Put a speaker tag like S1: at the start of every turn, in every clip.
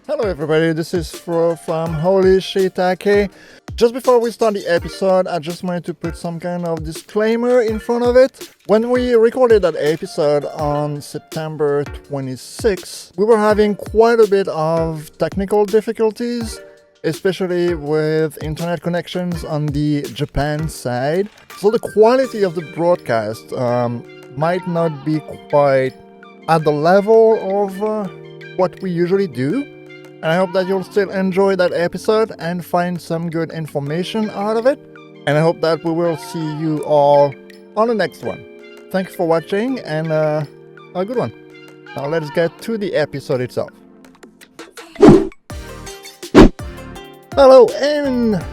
S1: Hello everybody, this is Fro from Holy Shiitake. Just before we start the episode, I just wanted to put some kind of disclaimer in front of it. When we recorded that episode on September 26th, we were having quite a bit of technical difficulties, especially with internet connections on the Japan side. So the quality of the broadcast might not be quite at the level of what we usually do. And I hope that you'll still enjoy that episode and find some good information out of it. And I hope that we will see you all on the next one. Thank you for watching and a good one. Now let's get to the episode itself. Hello and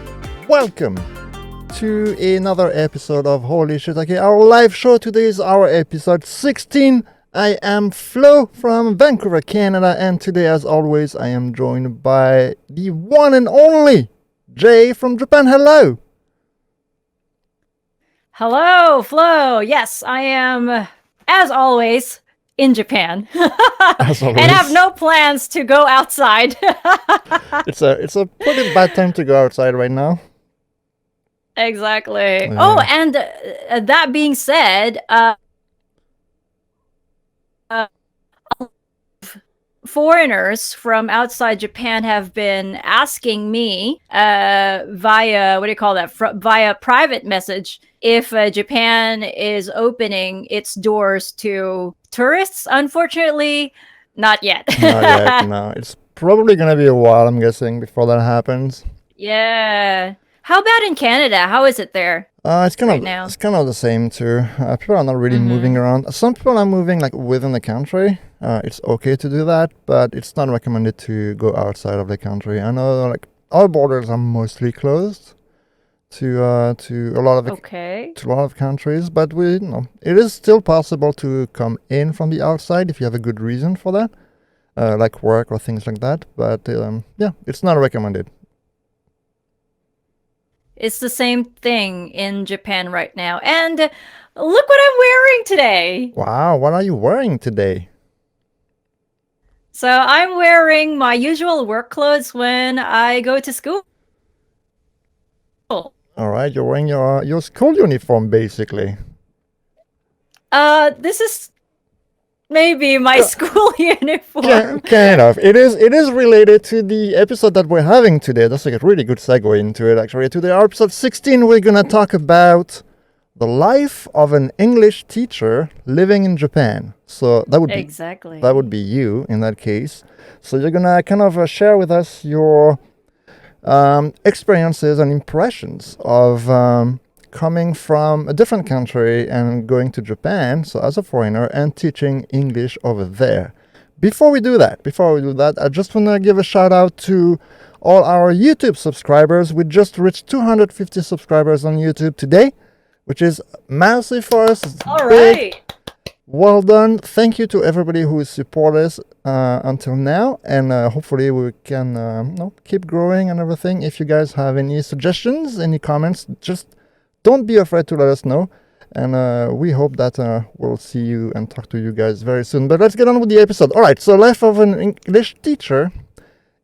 S1: welcome to another episode of Holy Shiitake. Our live show today is our episode 16. I am Flo from Vancouver, Canada, and today, as always, I am joined by the one and only Jay from Japan. Hello!
S2: Hello, Flo. Yes, I am, as always, in Japan.
S1: As always.
S2: And have no plans to go outside.
S1: It's a pretty bad time to go outside right now.
S2: Exactly.
S1: Yeah.
S2: Oh, and that being said, foreigners from outside Japan have been asking me via, via private message, if Japan is opening its doors to tourists. Unfortunately, not yet.
S1: Not yet, no. It's probably going to be a while, I'm guessing, before that happens.
S2: Yeah. How about in Canada? How is it there?
S1: It's kind
S2: right
S1: of
S2: now?
S1: It's kind of the same too. People are not really moving around. Some people are moving like within the country. It's okay to do that, but it's not recommended to go outside of the country. I know like our borders are mostly closed to a lot of
S2: Okay.
S1: to a lot of countries, but it is still possible to come in from the outside if you have a good reason for that, like work or things like that. But yeah, it's not recommended.
S2: It's the same thing in Japan right now. And look what I'm wearing today.
S1: Wow, what are you wearing today?
S2: So I'm wearing my usual work clothes when I go to school.
S1: All right, you're wearing your school uniform basically.
S2: This is maybe my school uniform.
S1: Kind of. It is related to the episode that we're having today. That's like a really good segue into it, actually. Today, our episode 16, we're going to talk about the life of an English teacher living in Japan. So that would be
S2: Exactly.
S1: that would be you in that case. So you're going to kind of share with us your experiences and impressions of coming from a different country and going to Japan, so as a foreigner, and teaching English over there. Before we do that, I just want to give a shout out to all our YouTube subscribers. We just reached 250 subscribers on YouTube today, which is massive for us. It's
S2: All
S1: big.
S2: right.
S1: Well done. Thank you to everybody who has supported us until now, and hopefully we can keep growing and everything. If you guys have any suggestions, any comments, just don't be afraid to let us know, and we hope that we'll see you and talk to you guys very soon. But let's get on with the episode. All right, so life of an English teacher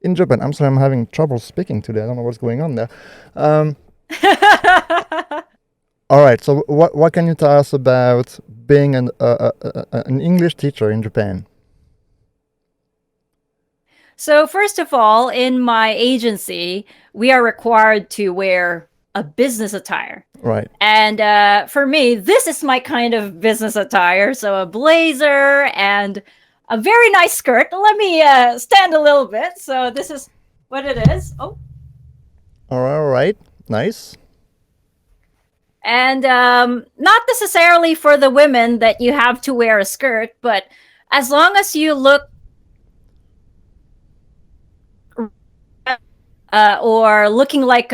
S1: in Japan. I'm sorry, I'm having trouble speaking today. I don't know what's going on there. All right, so what can you tell us about being an English teacher in Japan?
S2: So first of all, in my agency, we are required to wear a business attire.
S1: Right.
S2: And for me, this is my kind of business attire. So a blazer and a very nice skirt. Let me stand a little bit. So this is what it is. Oh.
S1: All right. Nice.
S2: And not necessarily for the women that you have to wear a skirt, but as long as you look or looking like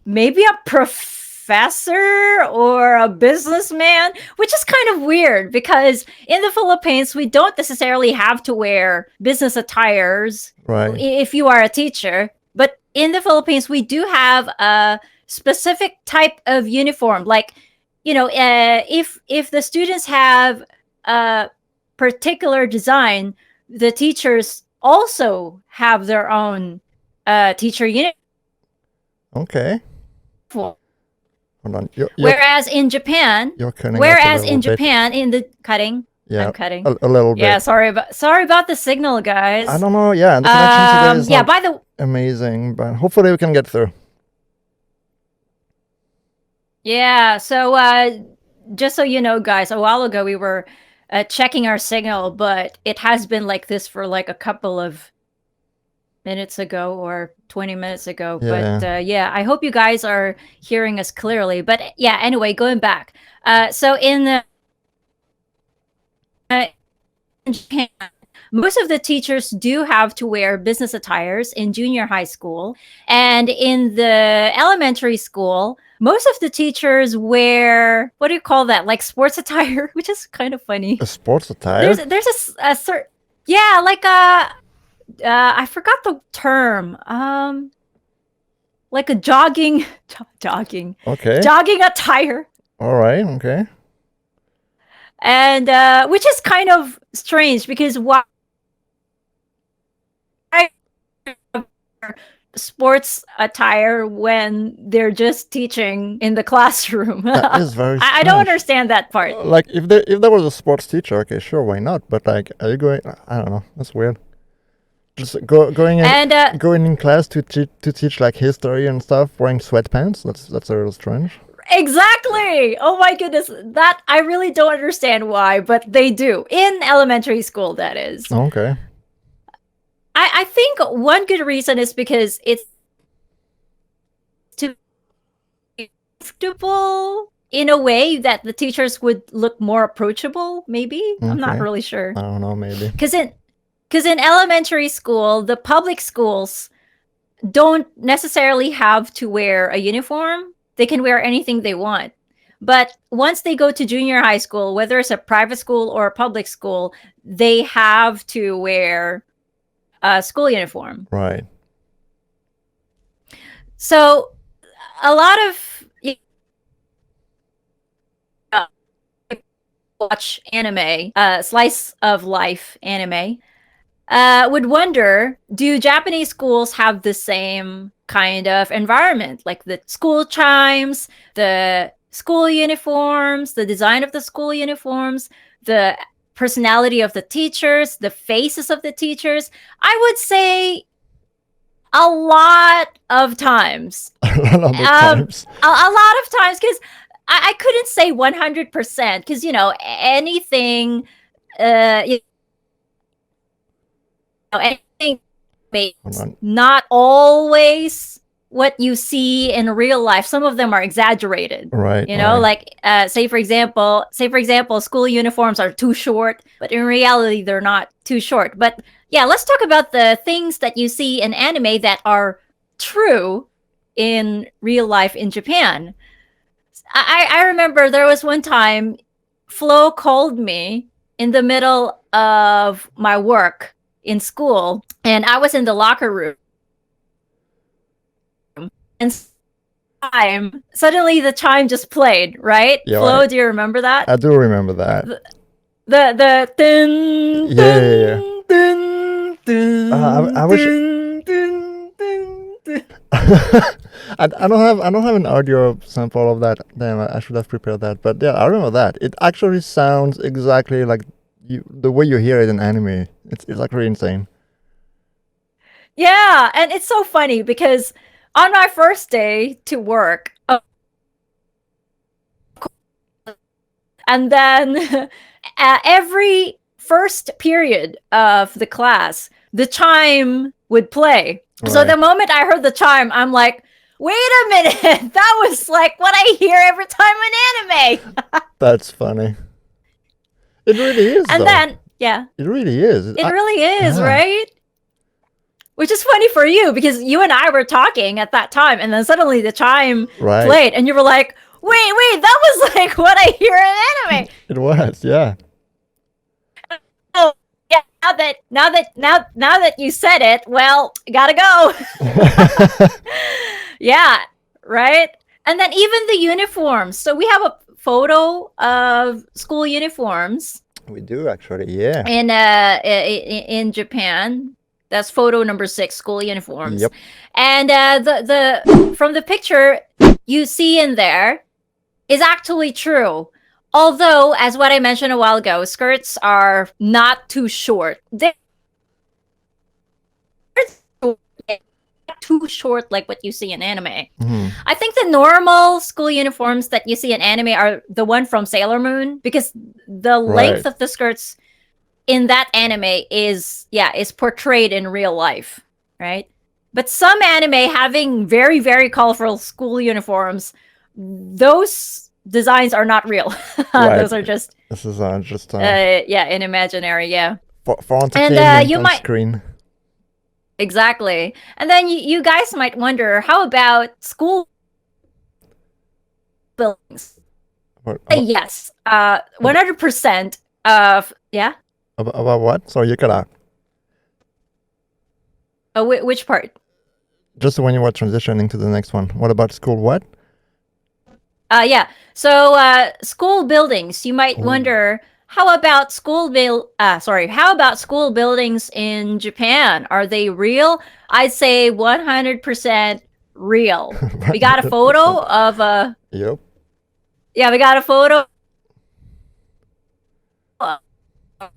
S2: maybe a professor or a businessman, which is kind of weird because in the Philippines, we don't necessarily have to wear business attires if you are a teacher. But in the Philippines, we do have a specific type of uniform. Like, if the students have a particular design, the teachers also have their own teacher uniform.
S1: Okay. Hold on.
S2: Whereas in Japan,
S1: you're cutting up a
S2: Japan, in the cutting,
S1: yeah,
S2: I'm cutting
S1: a little bit.
S2: Yeah, sorry about the signal, guys.
S1: I don't know. Yeah, the connection today is
S2: yeah, by the
S1: amazing, but hopefully we can get through.
S2: Yeah, so just so you know, guys, a while ago we were checking our signal, but it has been like this for like a couple of minutes ago or 20 minutes ago.
S1: Yeah.
S2: But yeah, I hope you guys are hearing us clearly. But yeah, anyway, going back. So in Japan, most of the teachers do have to wear business attires in junior high school. And in the elementary school, most of the teachers wear, what do you call that? Like sports attire, which is kind of funny.
S1: A sports attire?
S2: There's a certain, yeah, like I forgot the term. Like a jogging.
S1: Okay.
S2: Jogging attire.
S1: All right. Okay.
S2: And which is kind of strange because why sports attire when they're just teaching in the classroom?
S1: That is very strange.
S2: I don't understand that part.
S1: Like if there was a sports teacher, okay, sure, why not? But like, are you going? I don't know. That's weird. Just going in class to teach like history and stuff, wearing sweatpants. That's a little strange.
S2: Exactly. Oh my goodness. That I really don't understand why, but they do in elementary school. That is.
S1: Okay.
S2: I think one good reason is because it's to be comfortable in a way that the teachers would look more approachable. Maybe I'm not really sure.
S1: I don't know. Maybe
S2: because in elementary school, the public schools don't necessarily have to wear a uniform. They can wear anything they want. But once they go to junior high school, whether it's a private school or a public school, they have to wear a school uniform.
S1: Right.
S2: So a lot of watch anime, slice of life anime, would wonder, do Japanese schools have the same kind of environment, like the school chimes, the school uniforms, the design of the school uniforms, the personality of the teachers, the faces of the teachers? I would say a lot of times.
S1: A lot of times.
S2: A lot of times, because I couldn't say 100%, because, you know, anything, anything makes not always what you see in real life. Some of them are exaggerated,
S1: right?
S2: You know, like say for example, school uniforms are too short, but in reality they're not too short. But yeah, let's talk about the things that you see in anime that are true in real life in Japan. I remember there was one time Flo called me in the middle of my work in school, and I was in the locker room, and suddenly the chime just played, right?
S1: Yeah,
S2: Flo, do you remember that?
S1: I do remember that.
S2: The dun,
S1: yeah.
S2: Dun, dun,
S1: I wish
S2: dun, dun, dun, dun.
S1: I don't have an audio sample of that. Damn, I should have prepared that. But yeah, I remember that. It actually sounds exactly like the way you hear it in anime. It's like really insane.
S2: Yeah, and it's so funny because on my first day to work, and then every first period of the class, the chime would play. Right. So the moment I heard the chime, I'm like, wait a minute, that was like what I hear every time in anime.
S1: That's funny. It really is.
S2: And then, yeah.
S1: It really is.
S2: It really is, right? Which is funny for you because you and I were talking at that time, and then suddenly the chime played, and you were like, wait, that was like what I hear in anime.
S1: It was, yeah.
S2: Oh, yeah. Now that you said it, well, gotta go. Yeah, right. And then even the uniforms. So we have a photo of school uniforms.
S1: We do actually, yeah.
S2: In Japan. That's photo number 6, school uniforms.
S1: Yep.
S2: And the from the picture you see in there is actually true. Although, as what I mentioned a while ago, skirts are not too short. They're too short like what you see in anime. I think the normal school uniforms that you see in anime are the one from Sailor Moon, because the length of the skirts in that anime is portrayed in real life, right? But some anime having very, very colorful school uniforms, those designs are not real. Those are just
S1: this is just
S2: in imaginary,
S1: for entertainment on screen.
S2: Exactly. And then you guys might wonder, how about school buildings? Yes, 100% of
S1: About what? Sorry, you cut out.
S2: Which part?
S1: Just when you were transitioning to the next one. What about school what?
S2: So school buildings. You might wonder, how about school buildings in Japan? Are they real? I'd say 100% real. We got a photo of a
S1: Yep.
S2: Yeah, we got a photo of a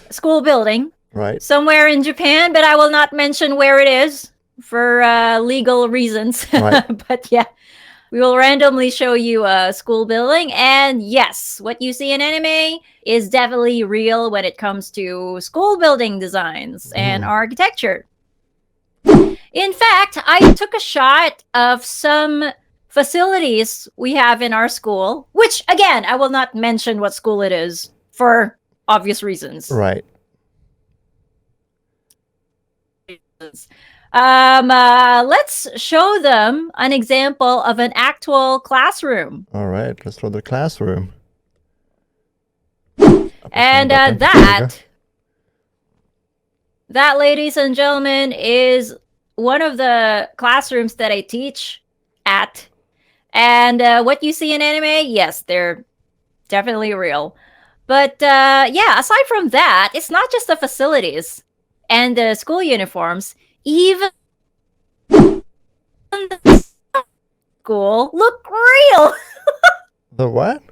S2: school building.
S1: Right.
S2: Somewhere in Japan, but I will not mention where it is for legal reasons.
S1: Right.
S2: But yeah, we will randomly show you a school building. And yes, what you see in anime is definitely real when it comes to school building designs and architecture. In fact, I took a shot of some facilities we have in our school, which again, I will not mention what school it is for obvious reasons.
S1: Right.
S2: Let's show them an example of an actual classroom.
S1: All right, let's show the classroom.
S2: And that, ladies and gentlemen, is one of the classrooms that I teach at. And what you see in anime, yes, they're definitely real. But aside from that, it's not just the facilities and the school uniforms. Even the school look real.
S1: The what?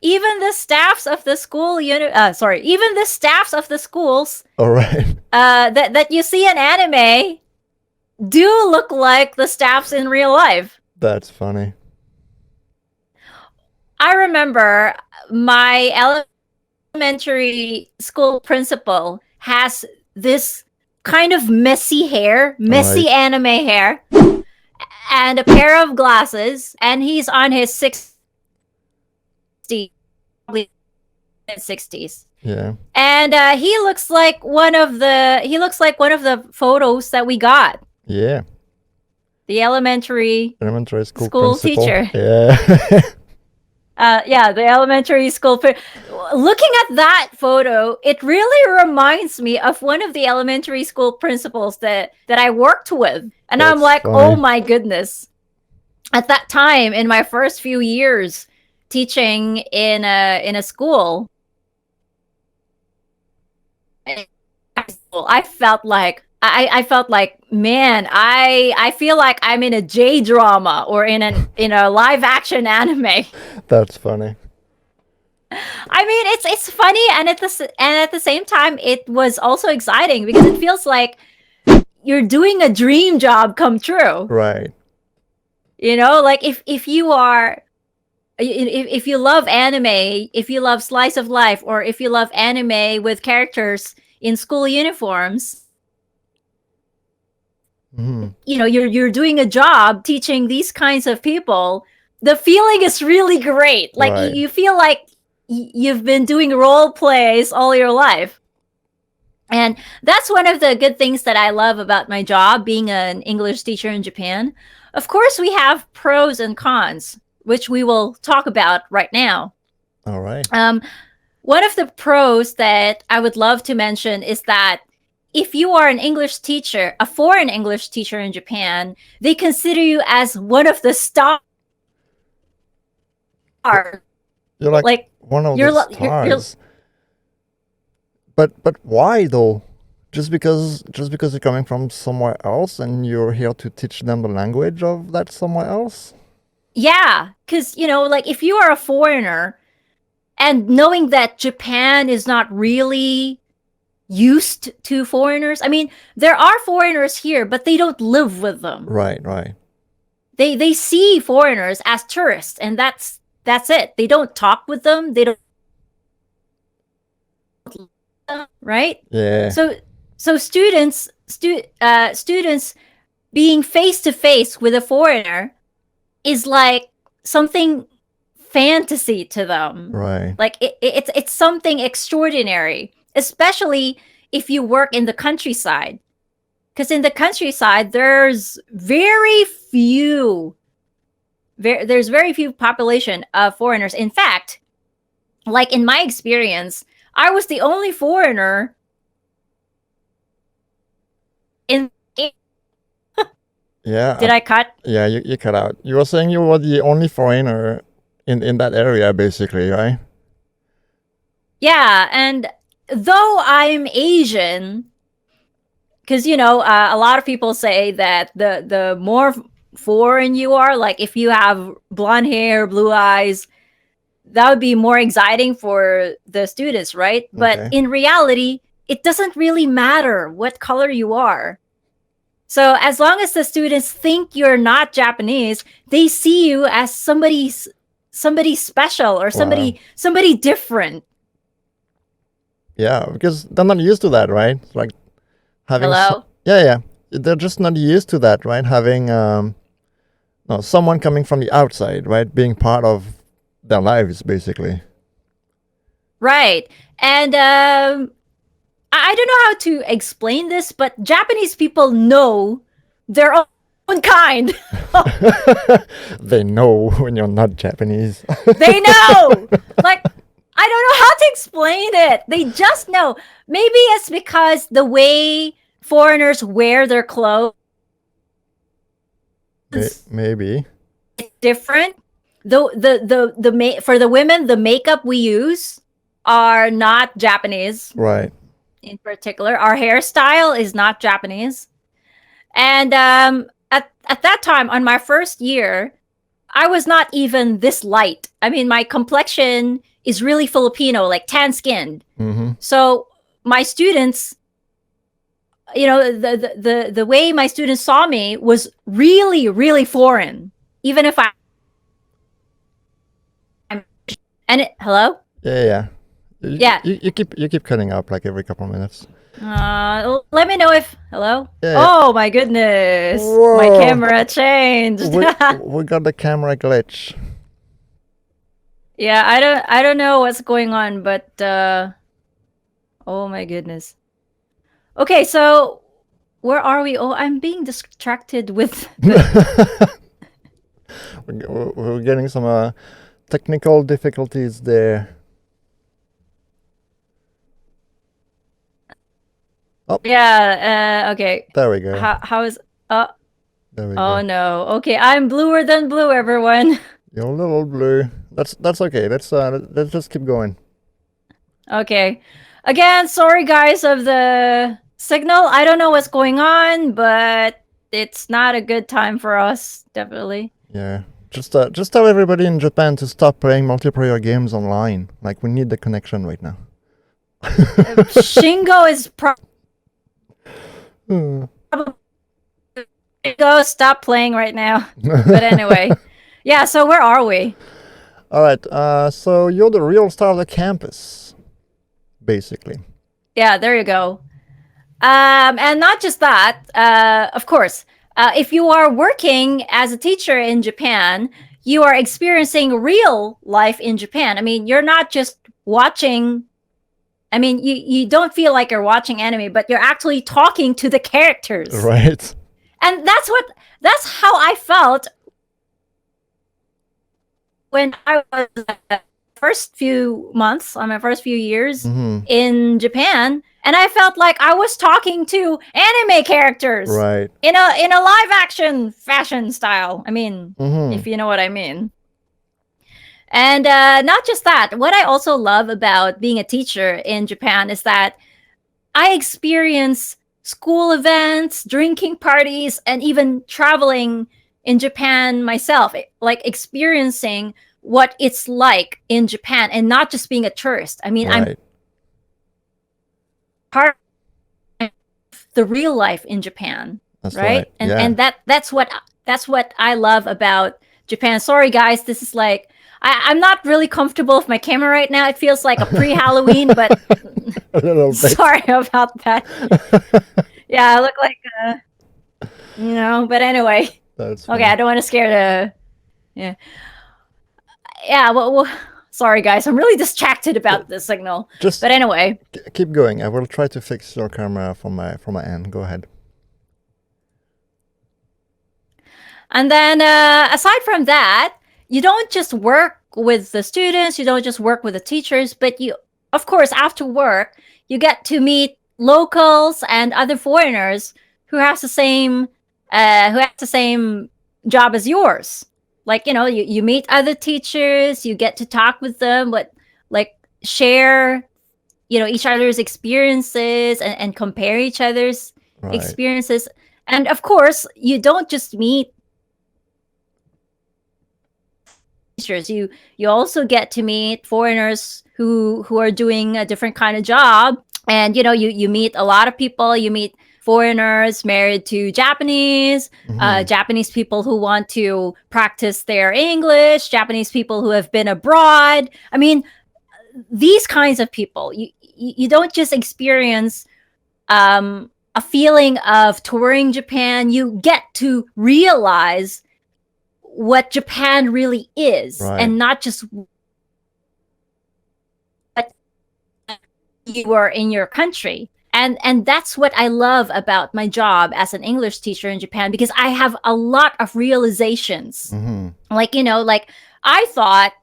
S2: Even the staffs of the school even the staffs of the schools.
S1: All right.
S2: That you see in anime do look like the staffs in real life.
S1: That's funny.
S2: I remember my elementary school principal has this kind of messy anime hair, and a pair of glasses, and he's on his 60s.
S1: Yeah.
S2: And he looks like one of the photos that we got.
S1: Yeah.
S2: The elementary
S1: school
S2: teacher.
S1: Yeah.
S2: The elementary school. Looking at that photo, it really reminds me of one of the elementary school principals that I worked with. And
S1: That's
S2: I'm like,
S1: funny.
S2: oh my goodness. At that time, in my first few years teaching in a school, I felt like, man, I feel like I'm in a J drama or in a live action anime.
S1: That's funny.
S2: I mean, it's funny, and at the same time, it was also exciting because it feels like you're doing a dream job come true.
S1: Right.
S2: You know, like if you love anime, if you love slice of life, or if you love anime with characters in school uniforms, you know, you're doing a job teaching these kinds of people. The feeling is really great. Like
S1: Right.
S2: you feel like you've been doing role plays all your life. And that's one of the good things that I love about my job, being an English teacher in Japan. Of course, we have pros and cons, which we will talk about right now.
S1: All right.
S2: One of the pros that I would love to mention is that if you are an English teacher, a foreign English teacher in Japan, they consider you as one of the stars.
S1: You're like one of the stars. But why though? Just because you're coming from somewhere else and you're here to teach them the language of that somewhere else?
S2: Yeah, because, like if you are a foreigner and knowing that Japan is not really used to foreigners. I mean, there are foreigners here, but they don't live with them.
S1: Right.
S2: They see foreigners as tourists, and that's it. They don't talk with them. They don't, right?
S1: Yeah.
S2: So students being face to face with a foreigner is like something fantasy to them.
S1: Right.
S2: Like it's something extraordinary, especially if you work in the countryside. Because in the countryside, there's very few population of foreigners. In fact, like in my experience, I was the only foreigner in.
S1: Yeah.
S2: Did I cut?
S1: Yeah, you cut out. You were saying you were the only foreigner in that area, basically, right?
S2: Yeah, and though I'm Asian, because a lot of people say that the more foreign you are, like if you have blonde hair, blue eyes, that would be more exciting for the students, right? But
S1: Okay.
S2: in reality, it doesn't really matter what color you are. So as long as the students think you're not Japanese, they see you as somebody special or somebody different.
S1: Yeah, because they're not used to that, right? Like having
S2: Hello?
S1: yeah. They're just not used to that, right? Having someone coming from the outside, right? Being part of their lives, basically.
S2: Right. And I don't know how to explain this, but Japanese people know their own kind.
S1: They know when you're not Japanese.
S2: They know. Like, I don't know how to explain it. They just know. Maybe it's because the way foreigners wear their clothes
S1: Maybe.
S2: is different. For the women, the makeup we use are not Japanese.
S1: Right.
S2: In particular, our hairstyle is not Japanese. And at that time, on my first year, I was not even this light. I mean, my complexion is really Filipino, like tan skinned.
S1: Mm-hmm.
S2: So my students, the way my students saw me was really, really foreign. Even if hello?
S1: Yeah.
S2: Yeah.
S1: You keep cutting up like every couple of minutes.
S2: Let me know if hello.
S1: Yeah.
S2: Oh my goodness,
S1: Whoa.
S2: my camera changed.
S1: We got the camera glitch.
S2: Yeah, I don't know what's going on, but oh my goodness. Okay, so where are we? Oh, I'm being distracted with.
S1: We're getting some technical difficulties there. Oh.
S2: Yeah. Okay.
S1: There we go.
S2: How is?
S1: There we go.
S2: Oh no. Okay, I'm bluer than blue, everyone.
S1: You're a little blue. That's okay. Let's just keep going.
S2: Okay. Again, sorry guys of the signal. I don't know what's going on, but it's not a good time for us, definitely.
S1: Yeah. Just tell everybody in Japan to stop playing multiplayer games online. Like we need the connection right now.
S2: Shingo is probably Shingo, stop playing right now. But anyway. Yeah, so where are we?
S1: All right. So you're the real star of the campus, basically.
S2: Yeah, there you go. And not just that, of course, if you are working as a teacher in Japan, you are experiencing real life in Japan. I mean, you're not just watching. I mean, you don't feel like you're watching anime, but you're actually talking to the characters.
S1: Right.
S2: And that's how I felt when I was first few months, on my first few years in Japan, and I felt like I was talking to anime characters,
S1: right,
S2: in a live action fashion style. I mean, if you know what I mean. And not just that, what I also love about being a teacher in Japan is that I experience school events, drinking parties, and even traveling in Japan myself, like experiencing what it's like in Japan and not just being a tourist. I mean, I'm
S1: Right.
S2: part of the real life in Japan,
S1: That's right.
S2: right? And
S1: Yeah.
S2: and that's what I love about Japan. Sorry guys, this is like I'm not really comfortable with my camera right now. It feels like a pre-Halloween, but
S1: A little bit.
S2: sorry about that. Yeah, I look like but anyway.
S1: That's
S2: Okay,
S1: funny.
S2: I don't want to scare the yeah, well, sorry guys, I'm really distracted about the signal.
S1: Just
S2: But anyway,
S1: keep going. I will try to fix your camera from my end. Go ahead.
S2: and then aside from that, you don't just work with the students, you don't just work with the teachers, but you, of course, after work, you get to meet locals and other foreigners who has the same job as yours. Like, you meet other teachers, you get to talk with them, like share, each other's experiences and compare each other's
S1: Right.
S2: experiences. And of course, you don't just meet teachers. You also get to meet foreigners who are doing a different kind of job. And you meet a lot of people. You meet foreigners married to Japanese, Japanese people who want to practice their English, Japanese people who have been abroad. I mean, these kinds of people, you don't just experience a feeling of touring Japan. You get to realize what Japan really is,
S1: Right.
S2: and not just what you are in your country. And that's what I love about my job as an English teacher in Japan, because I have a lot of realizations. Like, I thought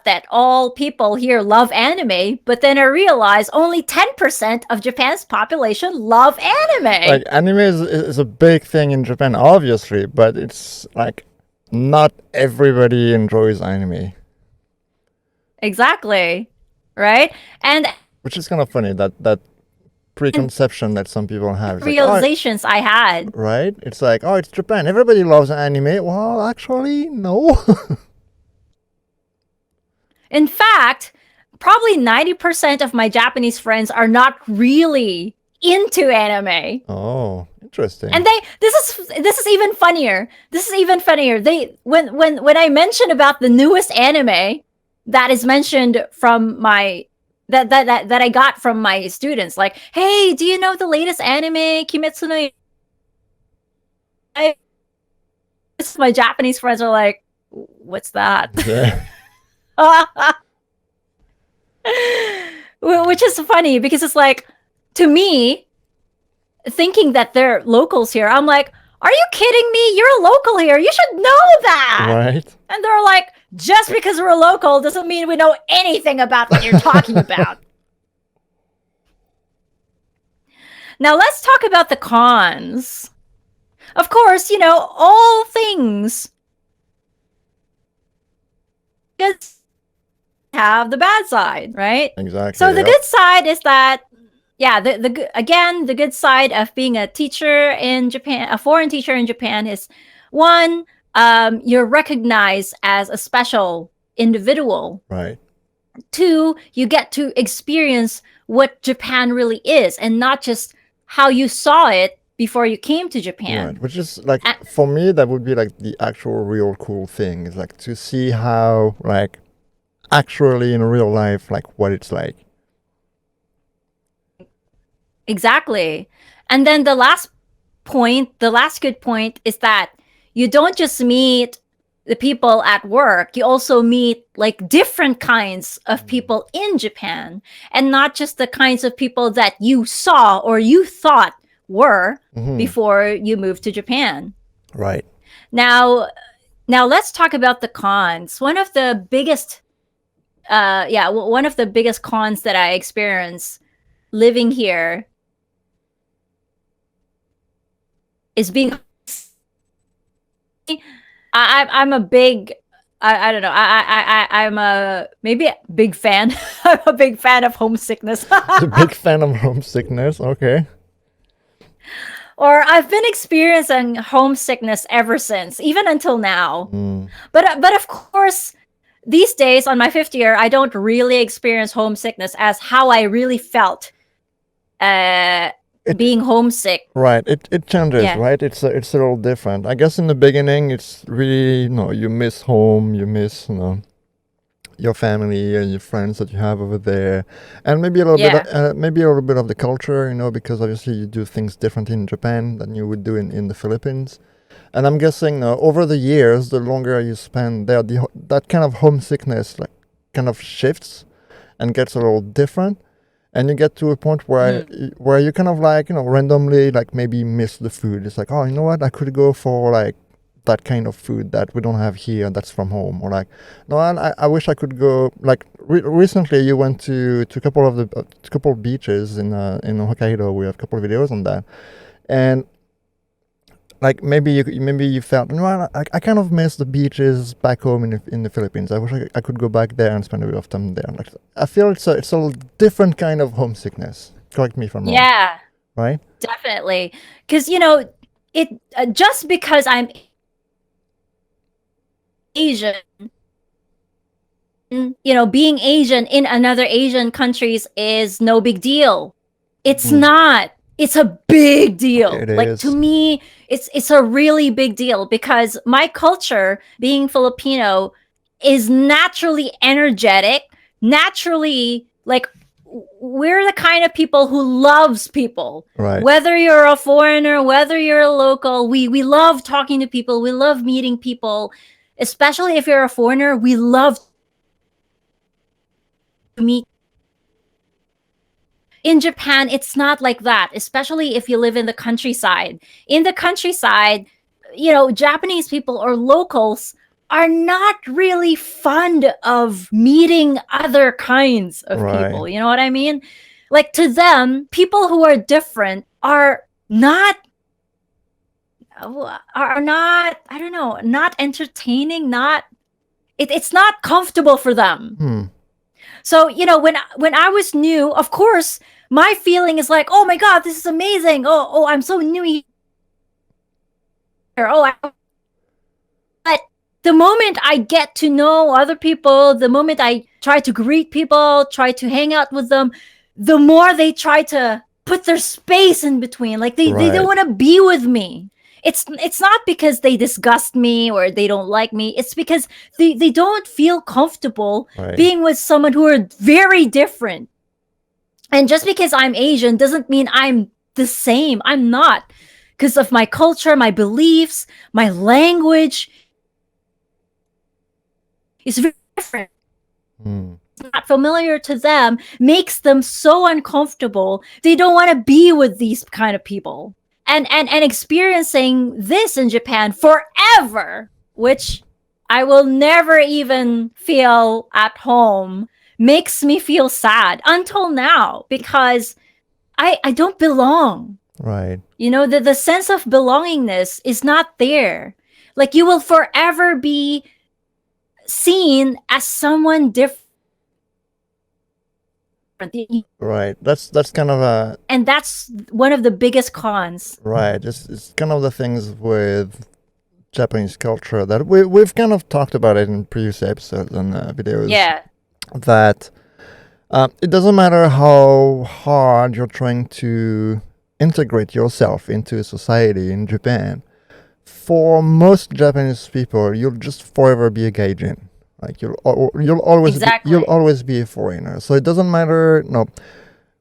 S2: that all people here love anime, but then I realized only 10% of Japan's population love anime.
S1: Like, anime is a big thing in Japan, obviously, but it's like not everybody enjoys anime.
S2: Exactly. Right? And
S1: which is kind of funny, that preconception that some people have. It's
S2: realizations I had.
S1: Right? It's like, oh, it's Japan. Everybody loves anime. Well, actually, no.
S2: In fact, probably 90% of my Japanese friends are not really into anime.
S1: Oh, interesting.
S2: And this is even funnier. They when I mention about the newest anime that is mentioned from my that I got from my students, like, hey, do you know the latest anime, Kimetsu no my Japanese friends are like, what's that?
S1: Yeah.
S2: Which is funny, because it's like, to me, thinking that they're locals here, I'm like, are you kidding me? You're a local here. You should know that.
S1: Right.
S2: And they're like, just because we're local doesn't mean we know anything about what you're talking about. Now let's talk about the cons. Of course, all things have the bad side, right?
S1: Exactly.
S2: So the good side is that, the good side of being a teacher in Japan, a foreign teacher in Japan, is one, you're recognized as a special individual.
S1: Right.
S2: Two, you get to experience what Japan really is, and not just how you saw it before you came to Japan.
S1: Right. Which is like, for me, that would be like the actual real cool thing. Is like to see how, like, actually in real life, like what it's like.
S2: Exactly. And then the last good point is that you don't just meet the people at work, you also meet like different kinds of people in Japan, and not just the kinds of people that you saw or you thought were before you moved to Japan.
S1: Right.
S2: Now let's talk about the cons. One of the biggest cons that I experienced living here is being I'm a big I don't know. I'm a maybe a big fan. I'm a big fan of homesickness.
S1: A big fan of homesickness. Okay.
S2: Or I've been experiencing homesickness ever since, even until now.
S1: Mm.
S2: But of course, these days on my 50th year, I don't really experience homesickness as how I really felt being homesick.
S1: Right. It changes,
S2: Yeah.
S1: right? It's a little different. I guess in the beginning, it's really, you miss home, you miss, your family and your friends that you have over there, and maybe a little
S2: Yeah.
S1: bit, maybe a little bit of the culture, because obviously you do things different in Japan than you would do in the Philippines. And I'm guessing over the years, the longer you spend there, that kind of homesickness like kind of shifts and gets a little different, and you get to a point where you kind of like randomly like maybe miss the food. It's like, oh, you know what, I could go for like that kind of food that we don't have here that's from home, or like, no, I wish I could go like recently you went to a couple of the couple of beaches in Hokkaido. We have a couple of videos on that, and like maybe you felt, I kind of miss the beaches back home in the Philippines. I wish I could go back there and spend a bit of time there. Like, I feel it's a different kind of homesickness. Correct me if I'm wrong.
S2: Yeah,
S1: Right?
S2: definitely. Because it just because I'm Asian, being Asian in another Asian countries is no big deal. It's not. It's a big deal.
S1: It
S2: like
S1: is.
S2: To me, it's a really big deal because my culture, being Filipino, is naturally energetic, naturally like we're the kind of people who loves people.
S1: Right.
S2: Whether you're a foreigner, whether you're a local, we love talking to people, we love meeting people. Especially if you're a foreigner, we love to meet. In Japan, it's not like that, especially if you live in the countryside. In the countryside, Japanese people or locals are not really fond of meeting other kinds of people. You know what I mean? Like to them, people who are different are not, I don't know, not entertaining, it's not comfortable for them. So, when I was new, of course, my feeling is like, oh my God, this is amazing. Oh, I'm so new here. But the moment I get to know other people, the moment I try to greet people, try to hang out with them, the more they try to put their space in between. Like they don't want to be with me. It's not because they disgust me or they don't like me. It's because they don't feel comfortable being with someone who are very different. And just because I'm Asian doesn't mean I'm the same. I'm not. Because of my culture, my beliefs, my language is very different. Not familiar to them, makes them so uncomfortable. They don't want to be with these kind of people. And experiencing this in Japan forever, which I will never even feel at home, makes me feel sad until now because I don't belong.
S1: Right.
S2: The sense of belongingness is not there. Like you will forever be seen as someone different.
S1: Right. That's kind of
S2: and that's one of the biggest cons.
S1: Right. It's kind of the things with Japanese culture that we've kind of talked about it in previous episodes and videos.
S2: Yeah.
S1: That it doesn't matter how hard you're trying to integrate yourself into society in Japan. For most Japanese people, you'll just forever be a gaijin. Like you'll always be a foreigner. So it doesn't matter,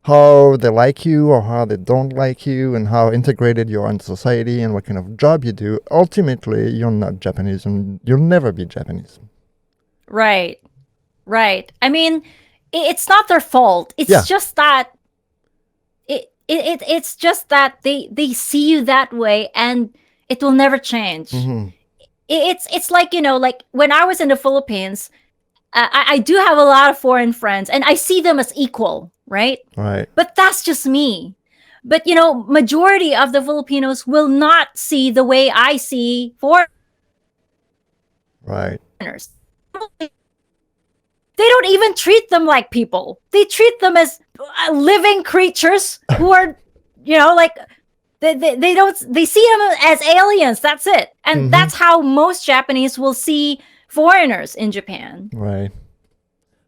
S1: how they like you or how they don't like you and how integrated you are into society and what kind of job you do. Ultimately, you're not Japanese and you'll never be Japanese.
S2: Right. I mean, it's not their fault. It's just that it's just that they see you that way and it will never change. It's like, like when I was in the Philippines, I do have a lot of foreign friends and I see them as equal, right?
S1: Right.
S2: But that's just me. But, majority of the Filipinos will not see the way I see foreigners.
S1: Right.
S2: they don't even treat them like people. They treat them as living creatures who are, like they don't. They see them as aliens. That's it, and that's how most Japanese will see foreigners in Japan.
S1: Right.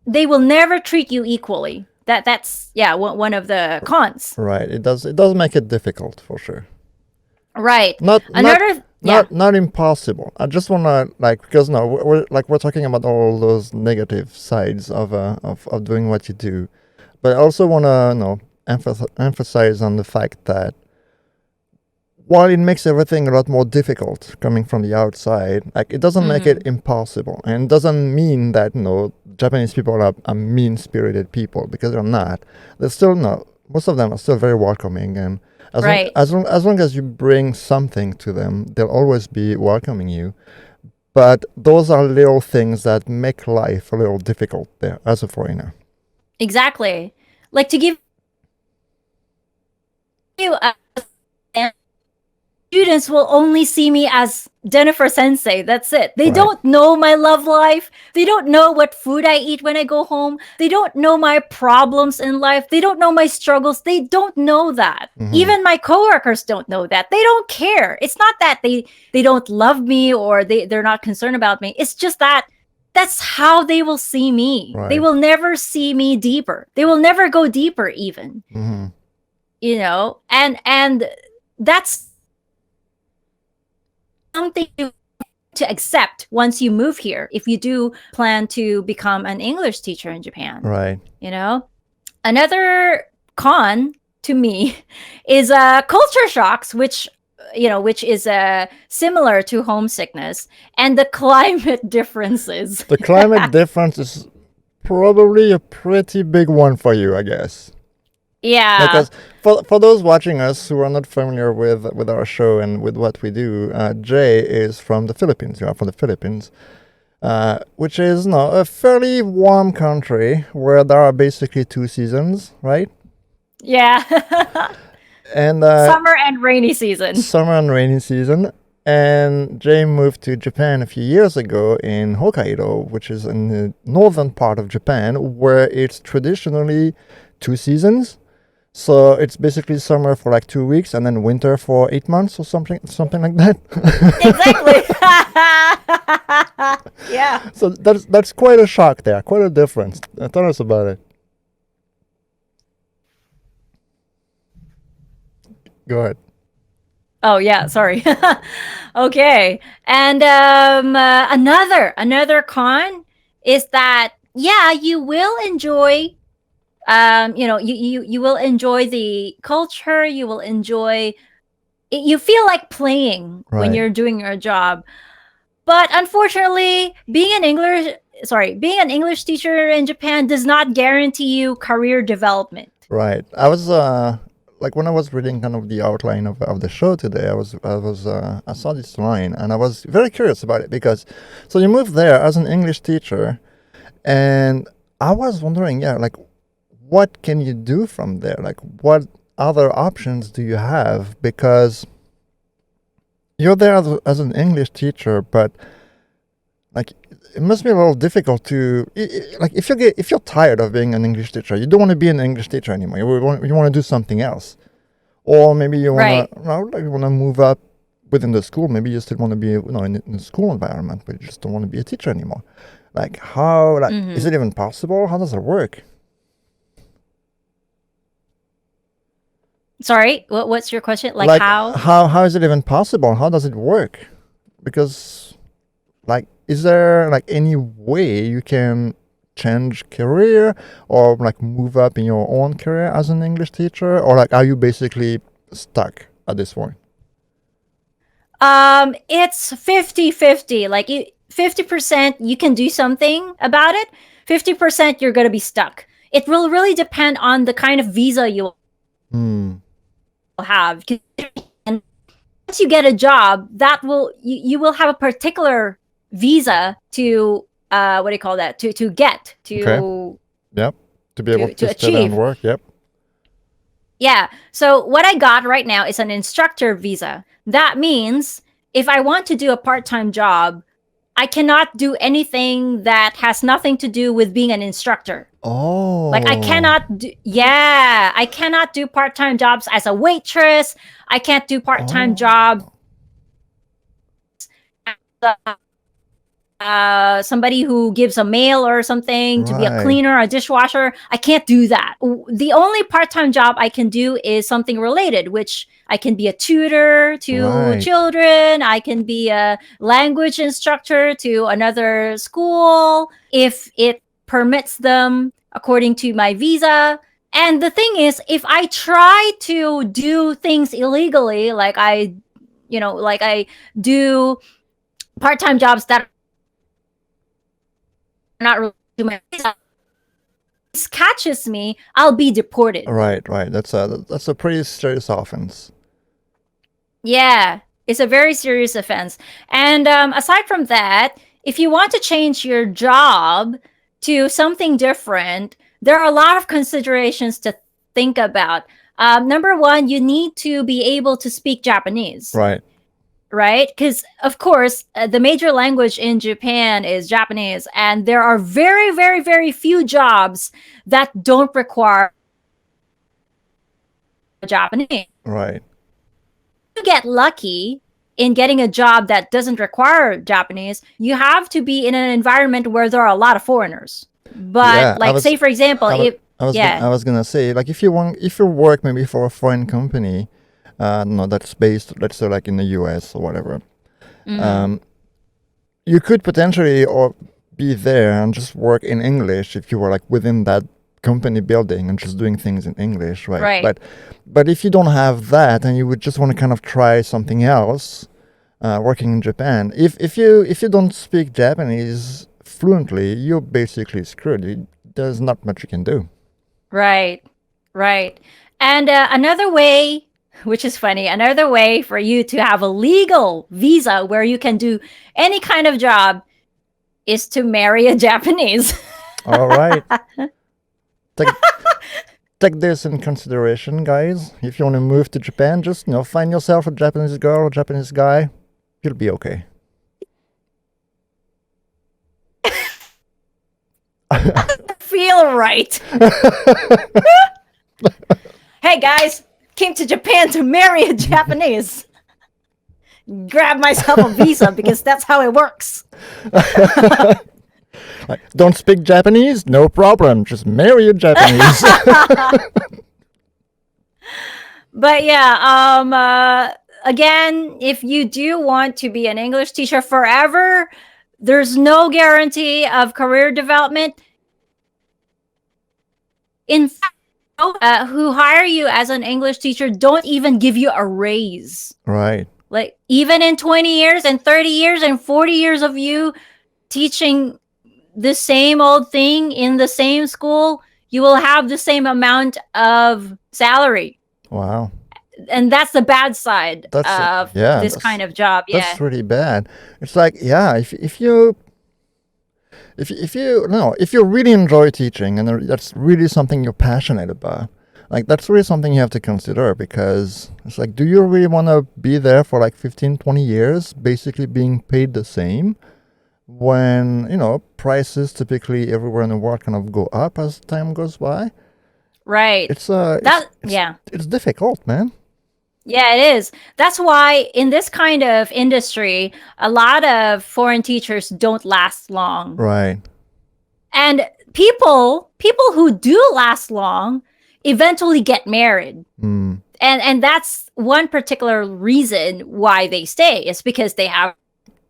S2: They will never treat you equally. That's one of the cons.
S1: Right. It does make it difficult for sure.
S2: Right.
S1: Not
S2: Yeah.
S1: not impossible. I just wanna because no, we're talking about all those negative sides of doing what you do, but I also wanna emphasize on the fact that while it makes everything a lot more difficult coming from the outside, it doesn't make it impossible, and it doesn't mean that Japanese people are mean-spirited people, because they're not. They're still not. Most of them are still very welcoming, and as long as you bring something to them, they'll always be welcoming you. But those are little things that make life a little difficult there as a foreigner.
S2: Exactly. Like, to give you students will only see me as Jennifer Sensei. That's it. They don't know my love life. They don't know what food I eat when I go home. They don't know my problems in life. They don't know my struggles. They don't know that. Even my coworkers don't know that. They don't care. It's not that they don't love me or they're not concerned about me. It's just that that's how they will see me.
S1: Right.
S2: They will never see me deeper. They will never go deeper even. And that's something to accept once you move here, if you do plan to become an English teacher in Japan.
S1: Right.
S2: Another con to me is culture shocks, which is similar to homesickness, and the climate differences.
S1: The climate difference is probably a pretty big one for you, I guess.
S2: Yeah.
S1: Because for those watching us who are not familiar with our show and with what we do, Jay is from the Philippines. You are from the Philippines, which is a fairly warm country where there are basically 2 seasons, right?
S2: Yeah.
S1: And
S2: summer and rainy season.
S1: Summer and rainy season. And Jay moved to Japan a few years ago in Hokkaido, which is in the northern part of Japan, where it's traditionally 2 seasons. So it's basically summer for like 2 weeks and then winter for 8 months or something like that.
S2: Exactly. Yeah.
S1: So that's quite a shock there, quite a difference. Tell us about it. Go ahead.
S2: Oh yeah, sorry. Okay. And another con is that you will enjoy you will enjoy the culture, you will enjoy you feel like playing when you're doing your job. But unfortunately, being an English teacher in Japan does not guarantee you career development.
S1: Right. I was when I was reading kind of the outline of the show today, I saw this line and I was very curious about it, because so you moved there as an English teacher, and I was wondering, what can you do from there? Like, what other options do you have? Because you're there as an English teacher, but it must be a little difficult to if you're tired of being an English teacher, you don't want to be an English teacher anymore. You want to do something else, or maybe you want to move up within the school. Maybe you still want to be in the school environment, but you just don't want to be a teacher anymore. Is it even possible? How does it work?
S2: Sorry, what's your question? How
S1: is it even possible? How does it work? Because is there any way you can change career or move up in your own career as an English teacher, or are you basically stuck at this point?
S2: It's 50-50. 50% you can do something about it. 50% you're going to be stuck. It will really depend on the kind of visa you have. And once you get a job, that will you will have a particular visa to to get to
S1: to be able to stay
S2: achieve
S1: and work.
S2: Yeah. So what I got right now is an instructor visa. That means if I want to do a part-time job, I cannot do anything that has nothing to do with being an instructor.
S1: Oh.
S2: Like I cannot do part-time jobs as a waitress. I can't do part-time jobs somebody who gives a mail or something, to be a cleaner, a dishwasher. I can't do that. The only part-time job I can do is something related, which I can be a tutor to children. I can be a language instructor to another school if it permits them according to my visa. And the thing is, if I try to do things illegally, like I do part-time jobs that not really to my visa, this catches me, I'll be deported.
S1: Right. That's a pretty serious offense.
S2: Yeah, it's a very serious offense. And aside from that, if you want to change your job to something different, there are a lot of considerations to think about. Number one, you need to be able to speak Japanese. Right? Because, of course, the major language in Japan is Japanese, and there are very, very, very few jobs that don't require Japanese.
S1: Right.
S2: To get lucky in getting a job that doesn't require Japanese, you have to be in an environment where there are a lot of foreigners. But, say, for example,
S1: I was gonna say, like, if you work maybe for a foreign company, that's based, let's say, like in the US or whatever. You could potentially or be there and just work in English if you were like within that company building and just doing things in English, right? But if you don't have that and you would just want to kind of try something else, working in Japan, if you don't speak Japanese fluently, you're basically screwed. There's not much you can do. Right.
S2: And another way, which is funny, another way for you to have a legal visa where you can do any kind of job is to marry a Japanese.
S1: All right. Take this in consideration, guys. If you want to move to Japan, just find yourself a Japanese girl or Japanese guy. You'll be okay.
S2: Feel right. Hey guys, came to Japan to marry a Japanese. Grab myself a visa because that's how it works.
S1: Like, don't speak Japanese? No problem. Just marry a Japanese.
S2: But yeah, again, if you do want to be an English teacher forever, there's no guarantee of career development. In fact, who hire you as an English teacher don't even give you a raise.
S1: Right.
S2: Like, even in 20 years and 30 years and 40 years of you teaching the same old thing in the same school, you will have the same amount of salary.
S1: Wow.
S2: And that's the bad side of this kind of job.
S1: That's really bad. It's like, if you really enjoy teaching and that's really something you're passionate about, like, that's really something you have to consider, because it's like, do you really want to be there for like 15, 20 years, basically being paid the same, when, prices typically everywhere in the world kind of go up as time goes by?
S2: Right.
S1: It's difficult, man.
S2: Yeah, it is. That's why in this kind of industry, a lot of foreign teachers don't last long.
S1: Right.
S2: And people who do last long eventually get married. And that's one particular reason why they stay. It's because they have...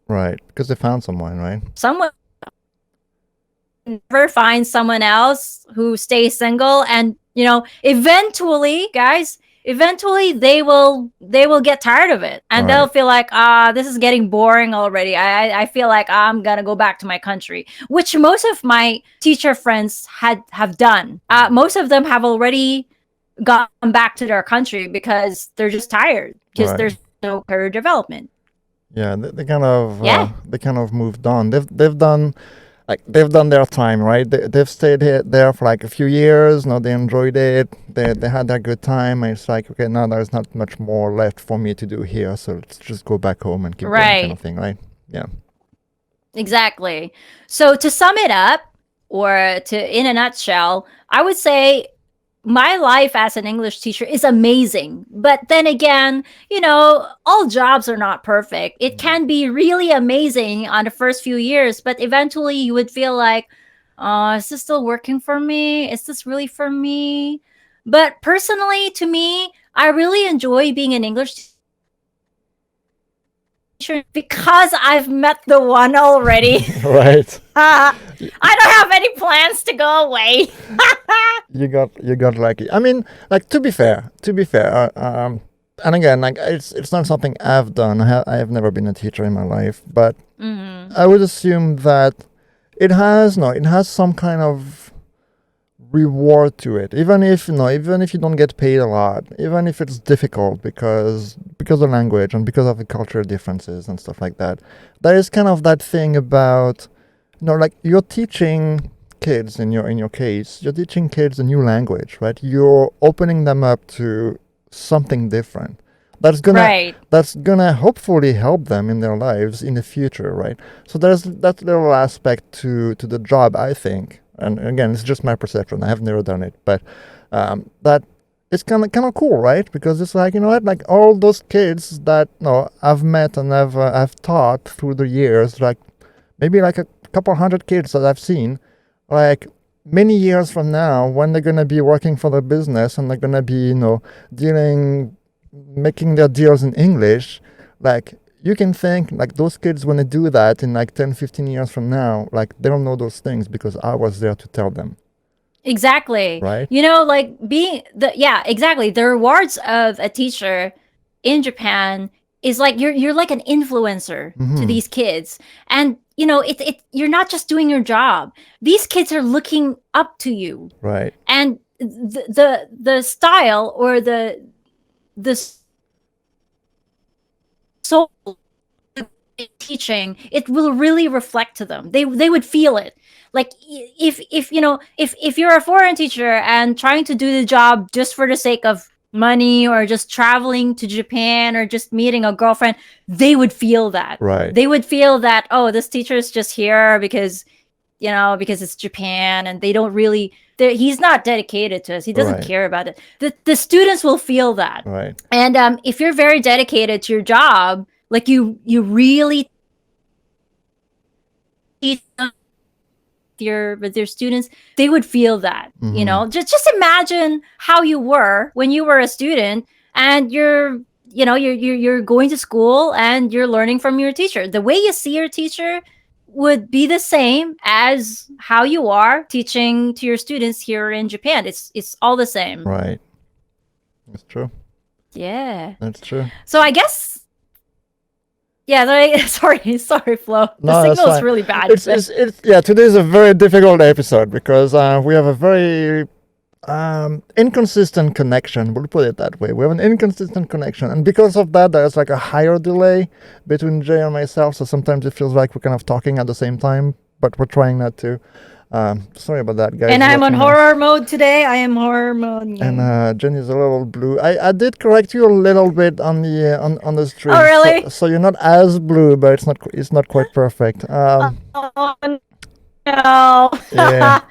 S1: Right, because they found someone, right?
S2: Someone never finds someone else who stays single, and eventually, guys, they will get tired of it, and they'll feel like, this is getting boring already. I feel like I'm gonna go back to my country, which most of my teacher friends have done. Most of them have already gone back to their country because they're just tired, because there's no career development.
S1: Yeah, they kind of moved on. They've done their time, right? They've stayed there for like a few years. They enjoyed it. They had their good time. And it's like, okay, now there's not much more left for me to do here, so let's just go back home and keep going, kind of thing, right? Yeah.
S2: Exactly. So to sum it up, or to in a nutshell, I would say my life as an English teacher is amazing. But then again, all jobs are not perfect. It can be really amazing on the first few years, but eventually you would feel like, is this still working for me? Is this really for me? But personally, to me, I really enjoy being an English teacher because I've met the one already.
S1: Right.
S2: I don't have any plans to go away.
S1: You got lucky. I mean, like, to be fair, and again, like, it's not something I've done. I have never been a teacher in my life, but I would assume that it has some kind of reward to it, even if you don't get paid a lot, even if it's difficult because of the language and because of the cultural differences and stuff like that. There is kind of that thing about, like, you're teaching kids in your case, you're teaching kids a new language, right? You're opening them up to something different. That's gonna hopefully help them in their lives in the future, right? So there's that little aspect to the job, I think. And again, it's just my perception. I have never done it, but that it's kind of cool, right? Because it's like, like all those kids that I've met and I've taught through the years, like maybe like a couple hundred kids that I've seen, like many years from now, when they're gonna be working for their business and they're gonna be making their deals in English, like, you can think, like, those kids, when they do that in like 10, 15 years from now, like, they don't know those things because I was there to tell them.
S2: Exactly.
S1: Right?
S2: Like exactly. The rewards of a teacher in Japan is like you're like an influencer to these kids. And you're not just doing your job. These kids are looking up to you.
S1: Right.
S2: And the style or the soul teaching, it will really reflect to them. They would feel it. Like if you're a foreign teacher and trying to do the job just for the sake of money or just traveling to Japan or just meeting a girlfriend, they would feel that.
S1: Right.
S2: They would feel that, oh, this teacher is just here because it's Japan, and they don't really, he's not dedicated to us. He doesn't care about it. The students will feel that.
S1: Right.
S2: And if you're very dedicated to your job, like you really teach with your students, they would feel that. Just imagine how you were when you were a student, and you're going to school and you're learning from your teacher. The way you see your teacher would be the same as how you are teaching to your students here in Japan. It's all the same.
S1: Right. That's true.
S2: Yeah.
S1: That's true.
S2: So I guess, sorry, Flo. The signal is really bad.
S1: Today's a very difficult episode because we have a very inconsistent connection. We'll put it that way. We have an inconsistent connection, and because of that, there's like a higher delay between Jay and myself. So sometimes it feels like we're kind of talking at the same time, but we're trying not to. Sorry about that, guys.
S2: And I'm on horror mode today. I am horror mode.
S1: And Jenny's a little blue. I did correct you a little bit on the stream.
S2: Oh, really?
S1: So you're not as blue, but it's not quite perfect.
S2: Oh no.
S1: Yeah.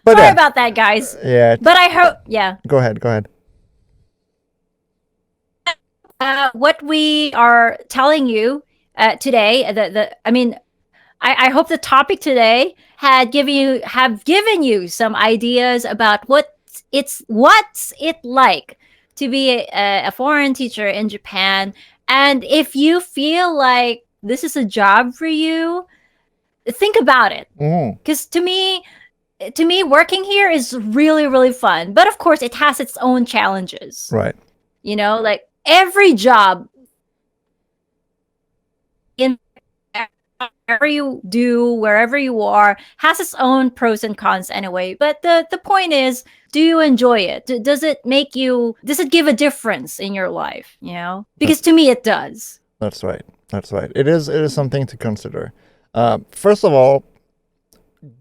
S1: But
S2: sorry about that, guys.
S1: Yeah.
S2: But I hope. Yeah.
S1: Go ahead.
S2: What we are telling you today, I hope the topic today have given you some ideas about what's it like to be a foreign teacher in Japan. And if you feel like this is a job for you, think about it. Because to me, working here is really, really fun. But of course, it has its own challenges.
S1: Right.
S2: Like every job in wherever you do, wherever you are, has its own pros and cons anyway. But the point is, do you enjoy it? Does it give a difference in your life? Because to me, it does.
S1: That's right. It is something to consider. First of all,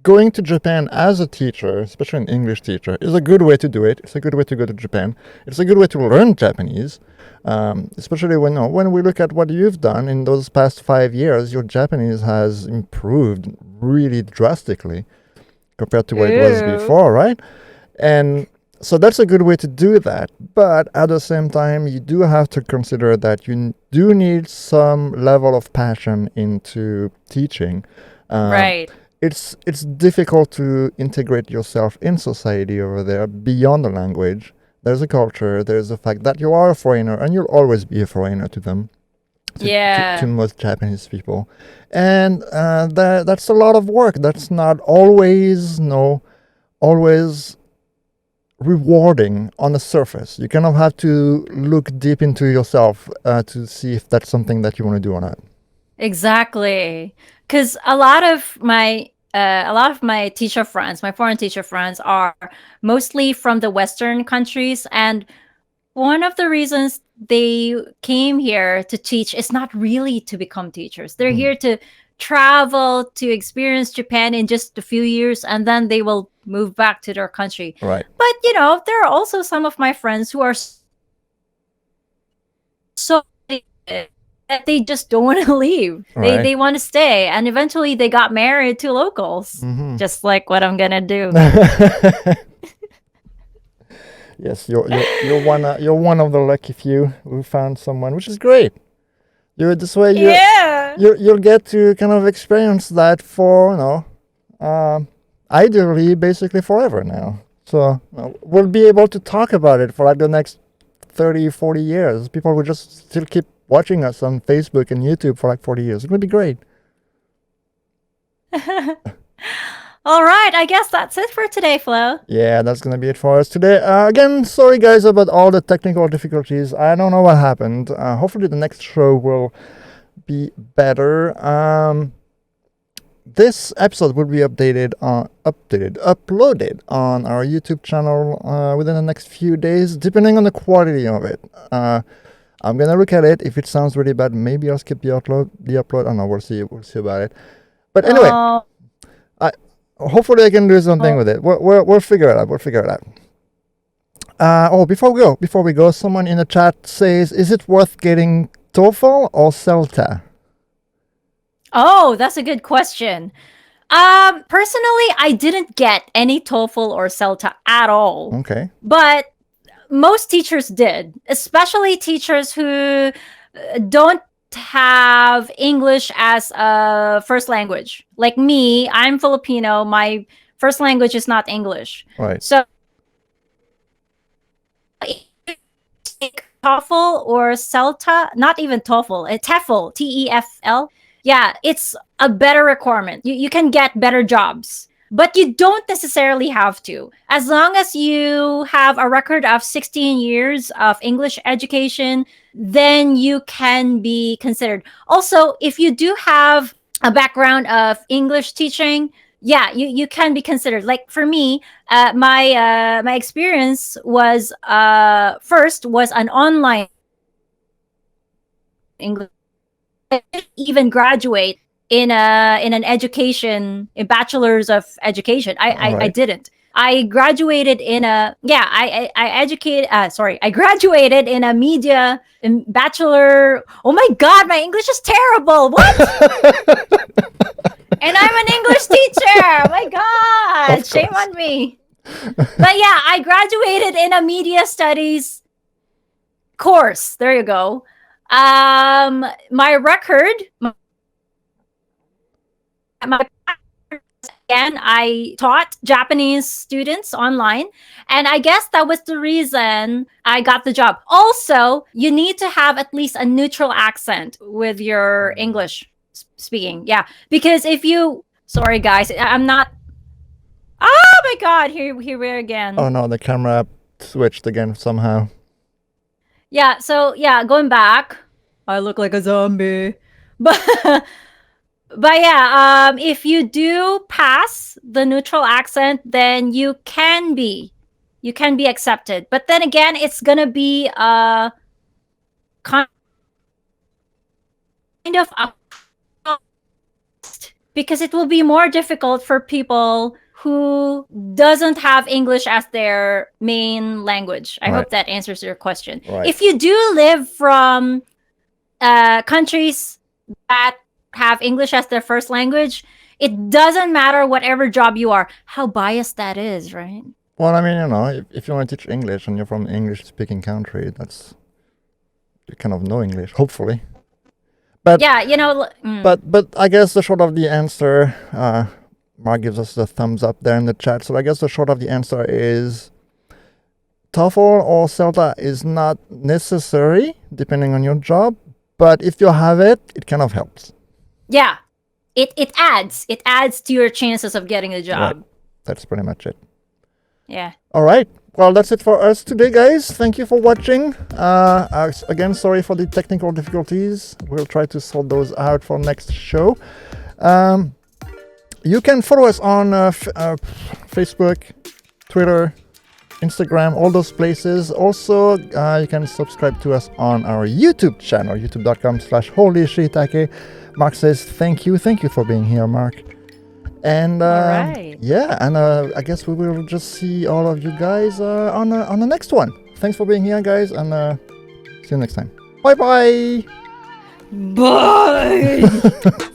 S1: going to Japan as a teacher, especially an English teacher, is a good way to do it. It's a good way to go to Japan. It's a good way to learn Japanese. Especially when we look at what you've done in those past 5 years, your Japanese has improved really drastically compared to what it was
S2: Ew.
S1: before, right? And so that's a good way to do that. But at the same time, you do have to consider that you do need some level of passion into teaching.
S2: Right.
S1: It's difficult to integrate yourself in society over there beyond the language. There's a culture, there's the fact that you are a foreigner, and you'll always be a foreigner to them, to most Japanese people. And that's a lot of work. That's not always, always rewarding on the surface. You kind of have to look deep into yourself to see if that's something that you want to do or not.
S2: Exactly. Because a lot of my teacher friends, my foreign teacher friends, are mostly from the Western countries, and one of the reasons they came here to teach is not really to become teachers. They're here to travel, to experience Japan in just a few years, and then they will move back to their country.
S1: Right.
S2: But, there are also some of my friends who are so that they just don't want to leave.
S1: Right.
S2: They want to stay, and eventually they got married to locals, just like what I'm gonna do.
S1: Yes, you're one of the lucky few who found someone, which is great. You'll get to kind of experience that for ideally basically forever now. So we'll be able to talk about it for like the next 30, 40 years. People will just still keep watching us on Facebook and YouTube for like 40 years. It would be great.
S2: All right, I guess that's it for today, Flo.
S1: Yeah, that's going to be it for us today. Again, sorry guys about all the technical difficulties. I don't know what happened. Hopefully the next show will be better. This episode will be uploaded on our YouTube channel within the next few days, depending on the quality of it. I'm gonna look at it. If it sounds really bad, maybe I'll skip the upload. I don't know. We'll see about it. But anyway, hopefully I can do something with it. We'll figure it out. Before we go, someone in the chat says, "Is it worth getting TOEFL or CELTA?"
S2: Oh, that's a good question. Personally, I didn't get any TOEFL or CELTA at all.
S1: Okay.
S2: But most teachers did, especially teachers who don't have English as a first language. Like me, I'm Filipino. My first language is not English.
S1: Right.
S2: So TOEFL or CELTA, not even TOEFL, TEFL, TEFL. Yeah, it's a better requirement. You can get better jobs, but you don't necessarily have to. As long as you have a record of 16 years of English education, then you can be considered. Also, if you do have a background of English teaching, yeah, you can be considered. Like for me, my experience was first was an online English. I didn't even graduate in an education, a bachelor's of education. I didn't. I graduated in a I graduated in a media bachelor. Oh my god, my English is terrible. What? And I'm an English teacher. Oh my god, shame on me. But yeah, I graduated in a media studies course. There you go. My record, again, I taught Japanese students online, and I guess that was the reason I got the job. Also, you need to have at least a neutral accent with your English speaking. Yeah, because if you, sorry guys, I'm not. Oh my god, here we are again.
S1: Oh no, the camera switched again somehow.
S2: Yeah, so yeah, going back, I look like a zombie. But yeah, if you do pass the neutral accent, then you can be accepted. But then again, it's gonna be a kind of a, because it will be more difficult for people who doesn't have English as their main language. I hope that answers your question.
S1: Right.
S2: If you do live from countries that have English as their first language, it doesn't matter whatever job you are, how biased that is, right?
S1: Well, I mean, you know, if you want to teach English and you're from an English-speaking country, you kind of know English, hopefully. But
S2: yeah, you know.
S1: But I guess the short of the answer, Mark gives us the thumbs up there in the chat. So I guess the short of the answer is TOEFL or CELTA is not necessary depending on your job, but if you have it, it kind of helps.
S2: Yeah, it adds to your chances of getting a job.
S1: Right. That's pretty much it.
S2: Yeah.
S1: All right. Well, that's it for us today, guys. Thank you for watching. Again, sorry for the technical difficulties. We'll try to sort those out for next show. You can follow us on Facebook, Twitter, Instagram, all those places. Also, you can subscribe to us on our YouTube channel, youtube.com/holyshitake. Mark says thank you for being here, Mark. And yeah, and I guess we will just see all of you guys on the next one. Thanks for being here, guys, and see you next time. Bye.
S2: Bye.